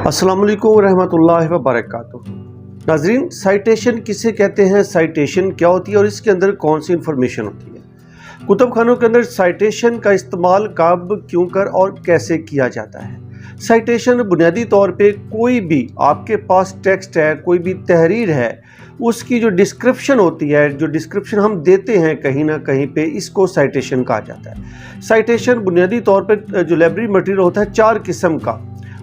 अस्सलाम वालेकुम रहमतुल्लाहि व बरकातुहू। नाज़रीन, साइटेशन किसे कहते हैं, साइटेशन क्या होती है और इसके अंदर कौन सी इंफॉर्मेशन होती है। कुतुब खानों के अंदर साइटेशन का इस्तेमाल कब, क्यों कर और कैसे किया जाता है। साइटेशन बुनियादी तौर पे कोई भी आपके पास टेक्स्ट है, कोई भी तहरीर है, उसकी जो डिस्क्रिप्शन होती है, जो डिस्क्रिप्शन हम देते हैं कहीं ना कहीं पे, इसको साइटेशन कहा जाता है। साइटेशन बुनियादी तौर पे जो लाइब्रेरी मटेरियल होता है 4 किस्म का,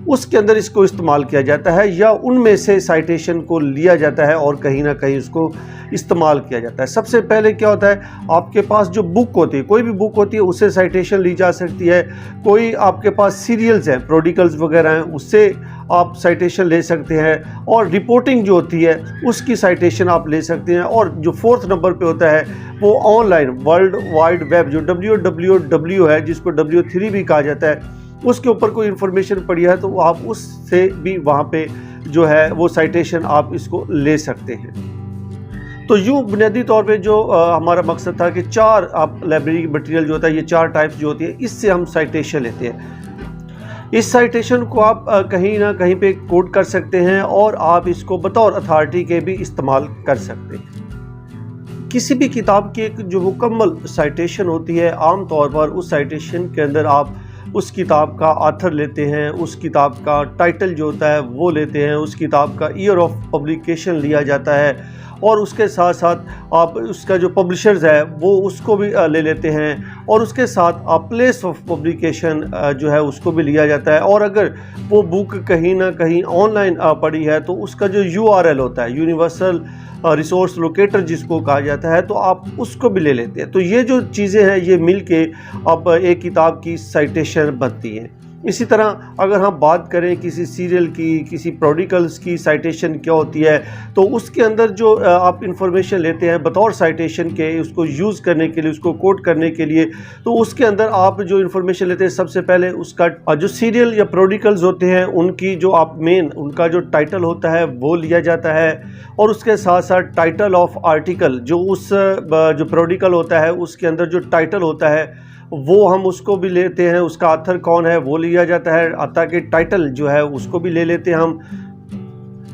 उसके अंदर इसको इस्तेमाल किया जाता है या उनमें से साइटेशन को लिया जाता है और कहीं ना कहीं उसको इस्तेमाल किया जाता है। सबसे पहले क्या होता है, आपके पास जो बुक होती है, कोई भी बुक होती है, उससे साइटेशन ली जा सकती है। कोई आपके पास सीरियल्स हैं, प्रोडिकल्स वगैरह हैं, उससे आप साइटेशन ले सकते हैं। और रिपोर्टिंग जो होती है उसकी साइटेशन आप ले सकते हैं। और जो 4th नंबर पे होता है वो ऑनलाइन वर्ल्ड वाइड वेब, जो WWW है, जिसको W3 भी कहा जाता है, उसके ऊपर कोई इन्फॉर्मेशन पड़ी है तो आप उससे भी वहाँ पे जो है वो साइटेशन आप इसको ले सकते हैं। तो यूँ बुनियादी तौर पे जो हमारा मकसद था कि 4 आप लाइब्रेरी मटेरियल जो होता है, ये 4 टाइप्स जो होती है, इससे हम साइटेशन लेते हैं। इस साइटेशन को आप कहीं ना कहीं पे कोट कर सकते हैं और आप इसको बतौर अथॉरिटी के भी इस्तेमाल कर सकते हैं। किसी भी किताब की एक जो मुकम्मल साइटेशन होती है, आम तौर पर उस साइटेशन के अंदर आप उस किताब का ऑथर लेते हैं, उस किताब का टाइटल जो होता है वो लेते हैं, उस किताब का ईयर ऑफ पब्लिकेशन लिया जाता है और उसके साथ साथ आप उसका जो पब्लिशर्स है वो उसको भी ले लेते हैं और उसके साथ आप प्लेस ऑफ पब्लिकेशन जो है उसको भी लिया जाता है। और अगर वो बुक कहीं ना कहीं ऑनलाइन पड़ी है तो उसका जो URL होता है, यूनिवर्सल रिसोर्स लोकेटर जिसको कहा जाता है, तो आप उसको भी ले लेते हैं। तो ये जो चीज़ें हैं ये मिल के अब एक किताब की साइटेशन बनती हैं। इसी तरह अगर हम बात करें किसी सीरियल की, किसी प्रोडिकल्स की साइटेशन क्या होती है, तो उसके अंदर जो आप इंफॉर्मेशन लेते हैं बतौर साइटेशन के, उसको यूज़ करने के लिए, उसको कोट करने के लिए, तो उसके अंदर आप जो इंफॉर्मेशन लेते हैं, सबसे पहले उसका जो सीरियल या प्रोडिकल्स होते हैं उनकी जो आप मेन उनका जो टाइटल होता है वो लिया जाता है। और उसके साथ साथ टाइटल ऑफ आर्टिकल, जो उस जो प्रोडिकल होता है उसके अंदर जो टाइटल होता है वो हम उसको भी लेते हैं, उसका ऑथर कौन है वो लिया जाता है, ताकि टाइटल जो है उसको भी ले लेते हैं हम।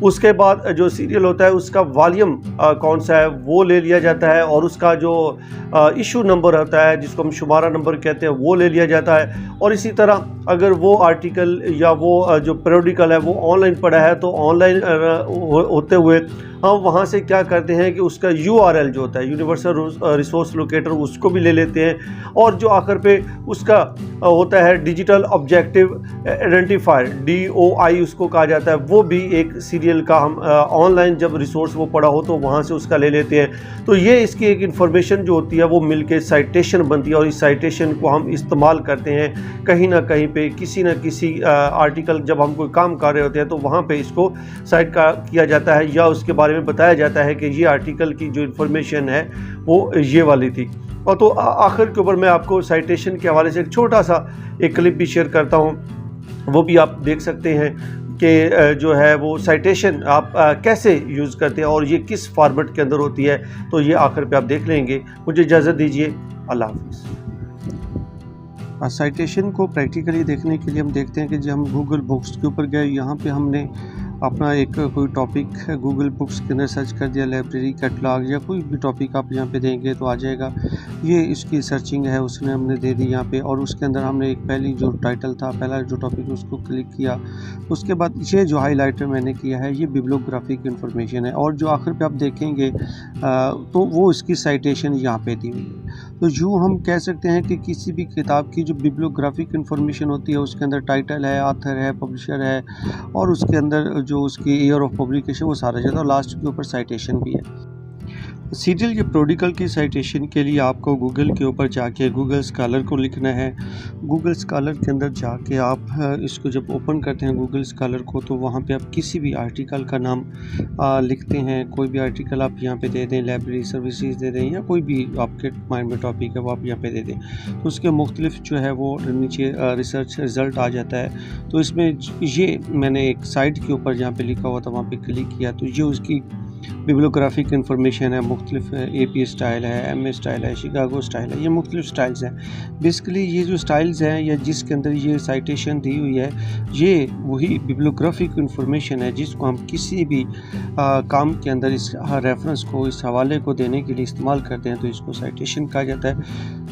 उसके बाद जो सीरियल होता है उसका वॉल्यूम कौन सा है वो ले लिया जाता है और उसका जो इशू नंबर होता है, जिसको हम शुमारा नंबर कहते हैं, वो ले लिया जाता है। और इसी तरह अगर वो आर्टिकल या वो जो पीरियोडिकल है वो ऑनलाइन पड़ा है तो ऑनलाइन होते हुए हम वहाँ से क्या करते हैं कि उसका URL जो होता है, यूनिवर्सल रिसोर्स लोकेटर, उसको भी ले लेते हैं। और जो आखिर पे उसका होता है डिजिटल ऑब्जेक्टिव आइडेंटिफायर, DOI उसको कहा जाता है, वो भी एक सीरियल का हम ऑनलाइन जब रिसोर्स वो पड़ा हो तो वहाँ से उसका ले लेते हैं। तो ये इसकी एक इन्फॉर्मेशन जो होती है वो मिलके साइटेशन बनती है और इस साइटेशन को हम इस्तेमाल करते हैं कहीं ना कहीं पे, किसी न किसी आर्टिकल जब हम कोई काम कर रहे होते हैं तो वहाँ पे इसको साइट का किया जाता है या उसके बारे में बताया जाता है कि ये आर्टिकल की जो इन्फॉर्मेशन है वो ये वाली थी। और तो आखिर के ऊपर मैं आपको साइटेशन के हवाले से एक छोटा सा एक क्लिप भी शेयर करता हूँ, वो भी आप देख सकते हैं कि जो है वो साइटेशन आप कैसे यूज़ करते हैं और ये किस फॉर्मेट के अंदर होती है। तो ये आखिर पे आप देख लेंगे। मुझे इजाज़त दीजिए, अल्लाह हाफ़िज़। साइटेशन को प्रैक्टिकली देखने के लिए हम देखते हैं कि जब हम गूगल बुक्स के ऊपर गए, यहाँ पे हमने अपना एक कोई टॉपिक गूगल बुक्स के अंदर सर्च कर दिया, लाइब्रेरी कैटलॉग या कोई भी टॉपिक आप यहाँ पे देंगे तो आ जाएगा। ये इसकी सर्चिंग है, उसने हमने दे दी यहाँ पे और उसके अंदर हमने एक पहली जो टाइटल था, पहला जो टॉपिक उसको क्लिक किया। उसके बाद ये जो हाईलाइटर मैंने किया है ये बिब्लियोग्राफिक इन्फॉर्मेशन है और जो आखिर पे आप देखेंगे तो वो इसकी साइटेशन यहाँ पे दी हुई है। तो यूँ हम कह सकते हैं कि किसी भी किताब की जो बिब्लियोग्राफिक इन्फॉर्मेशन होती है उसके अंदर टाइटल है, ऑथर है, पब्लिशर है और उसके अंदर जो उसकी ईयर ऑफ पब्लिकेशन वो सारा जाता है और लास्ट के ऊपर साइटेशन भी है। सीरियल या प्रोडिकल की साइटेशन के लिए आपको गूगल के ऊपर जाके गूगल स्कॉलर को लिखना है। गूगल स्कॉलर के अंदर जाके आप इसको जब ओपन करते हैं गूगल स्कॉलर को, तो वहाँ पे आप किसी भी आर्टिकल का नाम लिखते हैं। कोई भी आर्टिकल आप यहाँ पे दे दें, लाइब्रेरी सर्विसेज दे दें या कोई भी आपके माइंड में टॉपिक है वो आप यहाँ पे दे दें, तो उसके मुख्तलिफ जो है वो नीचे रिसर्च रिज़ल्ट आ जाता है। तो इसमें ये मैंने एक साइट के ऊपर जहाँ पे लिखा हुआ था वहाँ पे क्लिक किया तो ये उसकी बिब्लियोग्राफिक इंफॉर्मेशन है, मुख्तलिफ AP स्टाइल है, MA स्टाइल है, शिकागो स्टाइल है, ये मुख्तलिफ स्टाइल्स हैं। बेसिकली ये जो स्टाइल्स हैं या जिसके अंदर ये साइटेशन दी हुई है, ये वही बिब्लियोग्राफिक इंफॉर्मेशन है जिसको हम किसी भी काम के अंदर इस रेफरेंस को, इस हवाले को देने के लिए इस्तेमाल करते हैं, तो इसको साइटेशन कहा जाता है।